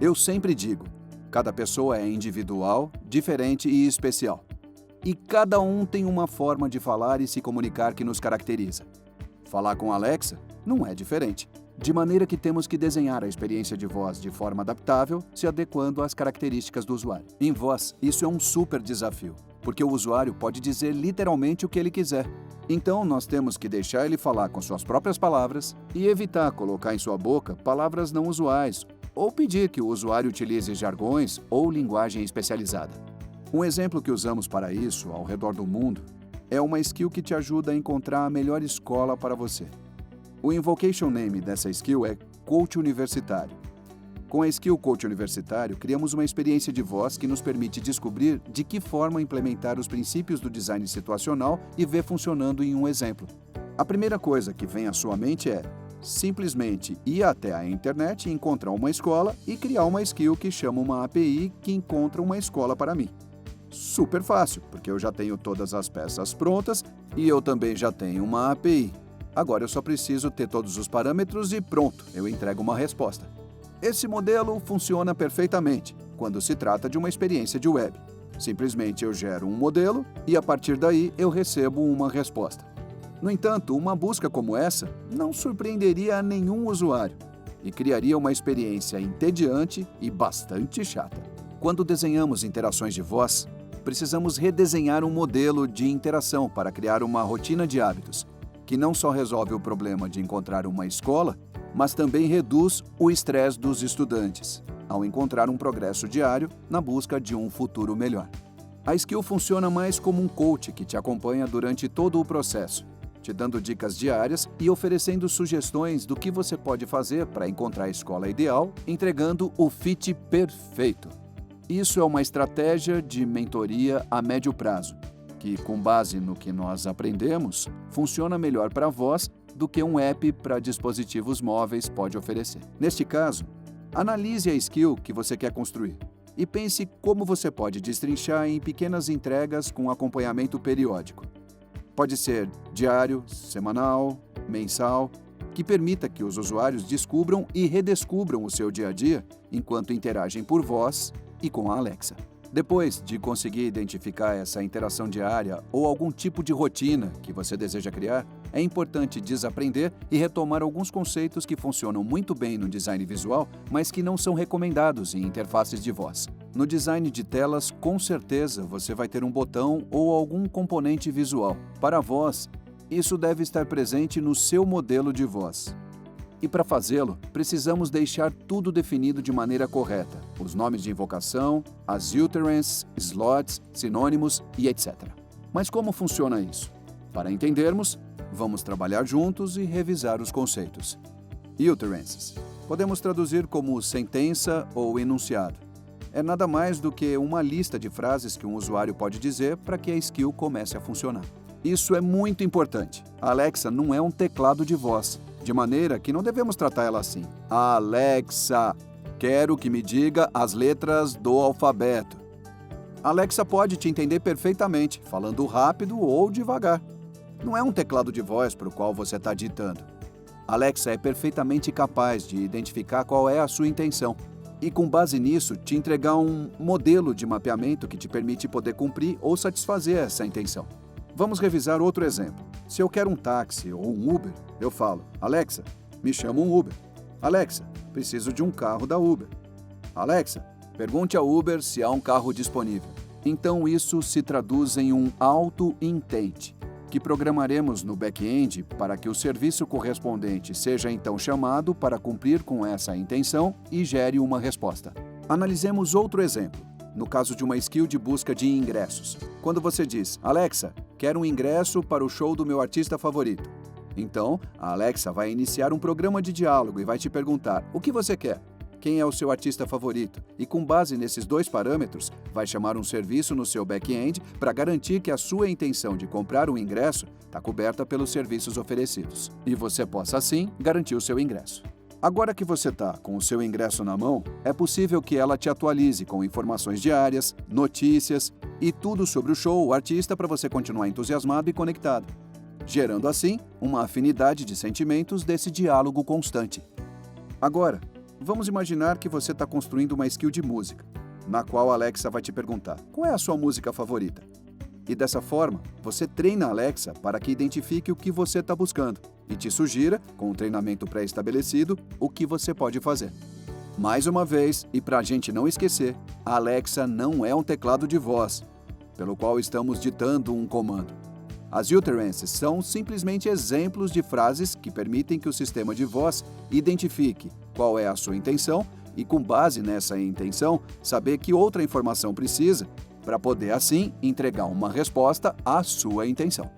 Eu sempre digo, cada pessoa é individual, diferente e especial. E cada um tem uma forma de falar e se comunicar que nos caracteriza. Falar com Alexa não é diferente. De maneira que temos que desenhar a experiência de voz de forma adaptável, se adequando às características do usuário. Em voz, isso é um super desafio, porque o usuário pode dizer literalmente o que ele quiser. Então, nós temos que deixar ele falar com suas próprias palavras e evitar colocar em sua boca palavras não usuais ou pedir que o usuário utilize jargões ou linguagem especializada. Um exemplo que usamos para isso ao redor do mundo é uma skill que te ajuda a encontrar a melhor escola para você. O invocation name dessa skill é Coach Universitário. Com a skill Coach Universitário, criamos uma experiência de voz que nos permite descobrir de que forma implementar os princípios do design situacional e ver funcionando em um exemplo. A primeira coisa que vem à sua mente é simplesmente ir até a internet, encontrar uma escola e criar uma skill que chama uma API que encontra uma escola para mim. Super fácil, porque eu já tenho todas as peças prontas e eu também já tenho uma API. Agora eu só preciso ter todos os parâmetros e pronto, eu entrego uma resposta. Esse modelo funciona perfeitamente quando se trata de uma experiência de web. Simplesmente eu gero um modelo e a partir daí eu recebo uma resposta. No entanto, uma busca como essa não surpreenderia a nenhum usuário e criaria uma experiência entediante e bastante chata. Quando desenhamos interações de voz, precisamos redesenhar um modelo de interação para criar uma rotina de hábitos, que não só resolve o problema de encontrar uma escola, mas também reduz o estresse dos estudantes, ao encontrar um progresso diário na busca de um futuro melhor. A skill funciona mais como um coach que te acompanha durante todo o processo, te dando dicas diárias e oferecendo sugestões do que você pode fazer para encontrar a escola ideal, entregando o fit perfeito. Isso é uma estratégia de mentoria a médio prazo, que, com base no que nós aprendemos, funciona melhor para voz do que um app para dispositivos móveis pode oferecer. Neste caso, analise a skill que você quer construir e pense como você pode destrinchar em pequenas entregas com acompanhamento periódico. Pode ser diário, semanal, mensal, que permita que os usuários descubram e redescubram o seu dia a dia enquanto interagem por voz e com a Alexa. Depois de conseguir identificar essa interação diária ou algum tipo de rotina que você deseja criar, é importante desaprender e retomar alguns conceitos que funcionam muito bem no design visual, mas que não são recomendados em interfaces de voz. No design de telas, com certeza você vai ter um botão ou algum componente visual. Para a voz, isso deve estar presente no seu modelo de voz. E para fazê-lo, precisamos deixar tudo definido de maneira correta. Os nomes de invocação, as utterances, slots, sinônimos e etc. Mas como funciona isso? Para entendermos, vamos trabalhar juntos e revisar os conceitos. Utterances. Podemos traduzir como sentença ou enunciado. É nada mais do que uma lista de frases que um usuário pode dizer para que a skill comece a funcionar. Isso é muito importante. A Alexa não é um teclado de voz, de maneira que não devemos tratar ela assim. Alexa, quero que me diga as letras do alfabeto. A Alexa pode te entender perfeitamente, falando rápido ou devagar. Não é um teclado de voz para o qual você está digitando. A Alexa é perfeitamente capaz de identificar qual é a sua intenção e, com base nisso, te entregar um modelo de mapeamento que te permite poder cumprir ou satisfazer essa intenção. Vamos revisar outro exemplo. Se eu quero um táxi ou um Uber, eu falo, Alexa, me chama um Uber. Alexa, preciso de um carro da Uber. Alexa, pergunte ao Uber se há um carro disponível. Então isso se traduz em um auto-intent, que programaremos no back-end para que o serviço correspondente seja então chamado para cumprir com essa intenção e gere uma resposta. Analisemos outro exemplo. No caso de uma skill de busca de ingressos. Quando você diz, Alexa, quero um ingresso para o show do meu artista favorito. Então, a Alexa vai iniciar um programa de diálogo e vai te perguntar, o que você quer? Quem é o seu artista favorito? E com base nesses dois parâmetros, vai chamar um serviço no seu back-end para garantir que a sua intenção de comprar um ingresso está coberta pelos serviços oferecidos. E você possa, assim, garantir o seu ingresso. Agora que você está com o seu ingresso na mão, é possível que ela te atualize com informações diárias, notícias e tudo sobre o show ou artista para você continuar entusiasmado e conectado, gerando assim uma afinidade de sentimentos desse diálogo constante. Agora, Vamos imaginar que você está construindo uma skill de música, na qual a Alexa vai te perguntar: qual é a sua música favorita? E dessa forma, você treina a Alexa para que identifique o que você está buscando e te sugira, com um treinamento pré-estabelecido, o que você pode fazer. Mais uma vez, e para a gente não esquecer, a Alexa não é um teclado de voz, pelo qual estamos ditando um comando. As utterances são simplesmente exemplos de frases que permitem que o sistema de voz identifique qual é a sua intenção e, com base nessa intenção, saber que outra informação precisa para poder, assim, entregar uma resposta à sua intenção.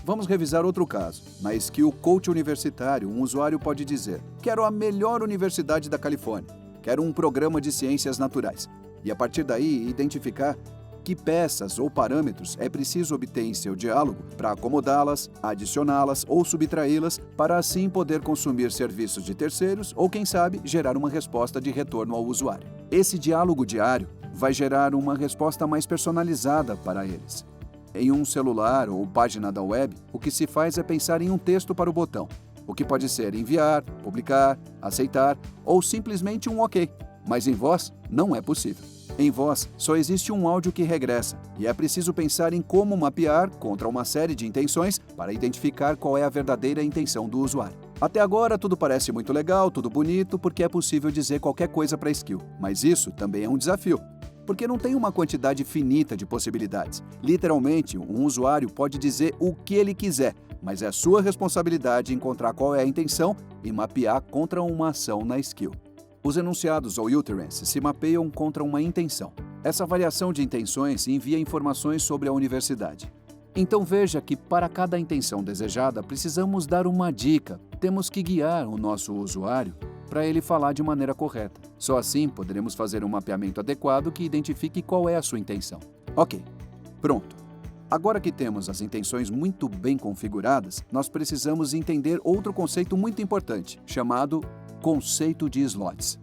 Vamos revisar outro caso. Na skill Coach Universitário, um usuário pode dizer: quero a melhor universidade da Califórnia, quero um programa de ciências naturais. E a partir daí, identificar que peças ou parâmetros é preciso obter em seu diálogo para acomodá-las, adicioná-las ou subtraí-las, para assim poder consumir serviços de terceiros ou, quem sabe, gerar uma resposta de retorno ao usuário. Esse diálogo diário vai gerar uma resposta mais personalizada para eles. Em um celular ou página da web, o que se faz é pensar em um texto para o botão, o que pode ser enviar, publicar, aceitar ou simplesmente um OK. Mas em voz, não é possível. Em voz, só existe um áudio que regressa, e é preciso pensar em como mapear contra uma série de intenções para identificar qual é a verdadeira intenção do usuário. Até agora, tudo parece muito legal, tudo bonito, porque é possível dizer qualquer coisa para a skill. Mas isso também é um desafio, porque não tem uma quantidade finita de possibilidades. Literalmente, um usuário pode dizer o que ele quiser, mas é sua responsabilidade encontrar qual é a intenção e mapear contra uma ação na skill. Os enunciados ou utterances se mapeiam contra uma intenção. Essa variação de intenções envia informações sobre a universidade. Então veja que para cada intenção desejada precisamos dar uma dica, temos que guiar o nosso usuário para ele falar de maneira correta. Só assim poderemos fazer um mapeamento adequado que identifique qual é a sua intenção. Ok, pronto. Agora que temos as intenções muito bem configuradas, nós precisamos entender outro conceito muito importante, chamado conceito de slots.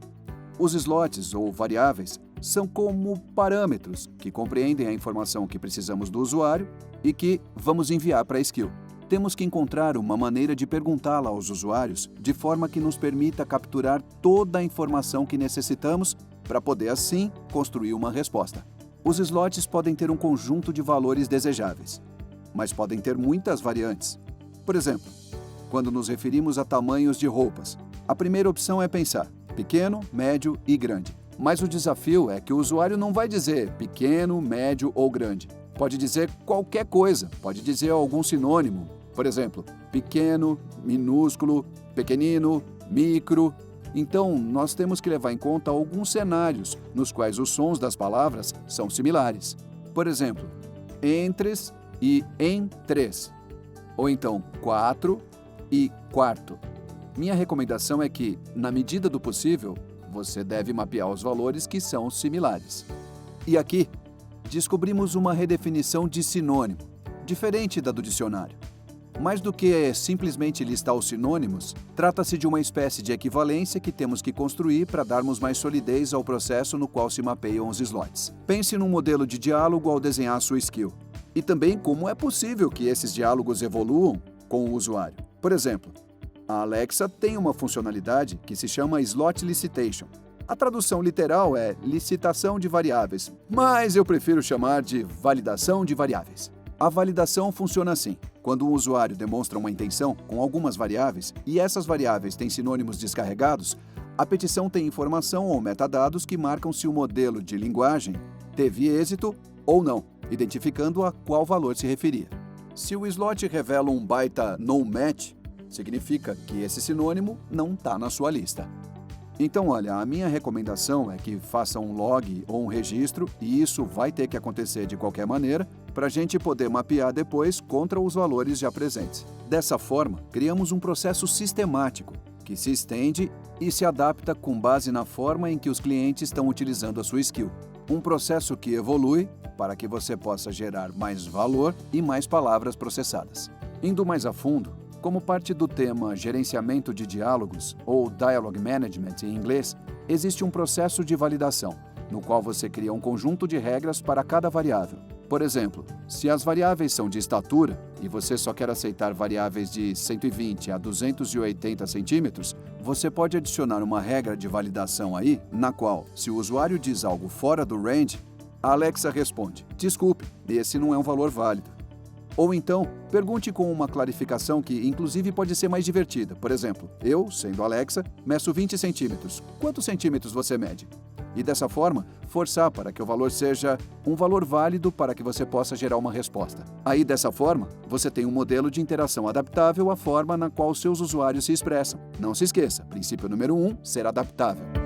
Os slots, ou variáveis, são como parâmetros que compreendem a informação que precisamos do usuário e que vamos enviar para a skill. Temos que encontrar uma maneira de perguntá-la aos usuários de forma que nos permita capturar toda a informação que necessitamos para poder, assim, construir uma resposta. Os slots podem ter um conjunto de valores desejáveis, mas podem ter muitas variantes. Por exemplo, quando nos referimos a tamanhos de roupas, a primeira opção é pensar pequeno, médio e grande. Mas o desafio é que o usuário não vai dizer pequeno, médio ou grande. Pode dizer qualquer coisa, pode dizer algum sinônimo. Por exemplo, pequeno, minúsculo, pequenino, micro. Então, nós temos que levar em conta alguns cenários nos quais os sons das palavras são similares. Por exemplo, entres e em três. Ou então, quatro e quarto. Minha recomendação é que, na medida do possível, você deve mapear os valores que são similares. E aqui, descobrimos uma redefinição de sinônimo, diferente da do dicionário. Mais do que simplesmente listar os sinônimos, trata-se de uma espécie de equivalência que temos que construir para darmos mais solidez ao processo no qual se mapeiam os slots. Pense num modelo de diálogo ao desenhar sua skill, e também como é possível que esses diálogos evoluam com o usuário. Por exemplo, a Alexa tem uma funcionalidade que se chama Slot Licitation. A tradução literal é licitação de variáveis, mas eu prefiro chamar de validação de variáveis. A validação funciona assim: quando um usuário demonstra uma intenção com algumas variáveis e essas variáveis têm sinônimos descarregados, a petição tem informação ou metadados que marcam se o modelo de linguagem teve êxito ou não, identificando a qual valor se referia. Se o slot revela um baita no match, significa que esse sinônimo não está na sua lista. Então, olha, a minha recomendação é que faça um log ou um registro, e isso vai ter que acontecer de qualquer maneira, para a gente poder mapear depois contra os valores já presentes. Dessa forma, criamos um processo sistemático, que se estende e se adapta com base na forma em que os clientes estão utilizando a sua skill. Um processo que evolui para que você possa gerar mais valor e mais palavras processadas. Indo mais a fundo, como parte do tema gerenciamento de diálogos, ou Dialogue Management em inglês, existe um processo de validação, no qual você cria um conjunto de regras para cada variável. Por exemplo, se as variáveis são de estatura e você só quer aceitar variáveis de 120 a 280 centímetros, você pode adicionar uma regra de validação aí, na qual, se o usuário diz algo fora do range, a Alexa responde: desculpe, esse não é um valor válido. Ou então, pergunte com uma clarificação que, inclusive, pode ser mais divertida. Por exemplo, eu, sendo Alexa, meço 20 centímetros. Quantos centímetros você mede? E dessa forma, forçar para que o valor seja um valor válido para que você possa gerar uma resposta. Aí, dessa forma, você tem um modelo de interação adaptável à forma na qual seus usuários se expressam. Não se esqueça, princípio número 1, ser adaptável.